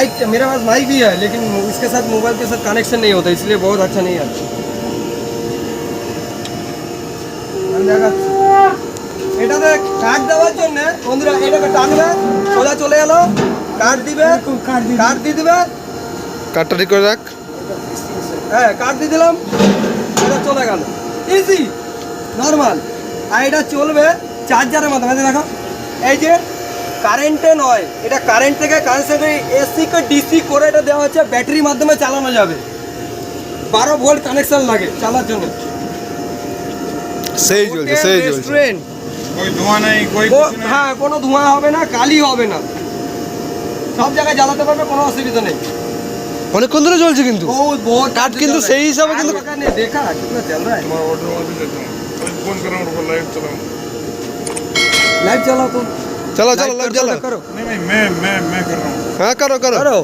Mic, मेरे पास mic भी है लेकिन इसके साथ मोबाइल के साथ कनेक्शन नहीं होता, इसलिए बहुत अच्छा नहीं आता। এটাতে কাট দেওয়ার জন্য বন্ধুরা এটাকে টানবে, সোজা চলে গেল, কাট দিবে, কাট দিয়ে দিবে, কাটটা ঠিক করে রাখ। হ্যাঁ কাট দিয়ে দিলাম, এটা চলে গেল, ইজি নর্মাল। আর এটা চলবে চার্জারের মাধ্যমে, দেখো এই যে কারেন্টে নয়, এটা কারেন্ট থেকে কানেকশন এসি কে ডিসি করে এটা দেওয়া হচ্ছে, ব্যাটারির মাধ্যমে চালানো যাবে। 12 ভোল্ট কানেকশন লাগে চালার জন্য। সেই জ্বলছে, সেই জ্বলছে। রেস্টুরেন্ট, कोई धुआं नहीं, कोई कुछ नहीं। হ্যাঁ কোনো ধোঁয়া হবে না, কালি হবে না, সব জায়গায় জ্বালাতে পারবে, কোনো অসুবিধা নেই। অনেকক্ষণ ধরে জ্বলছে কিন্তু बहुत बहुत কাঠ কিন্তু সেই হিসাবে কিন্তু ने देखा कितना चल रहा है। मैं ऑर्डर वाले देता हूँ, अभी फोन कर रहा हूँ, उनको लाइव चलाऊँ। लाइट चलाओ तो, চলো চলো लाइट চলো। करो नहीं मैं कर रहा हूँ। হ্যাঁ করো করো। करो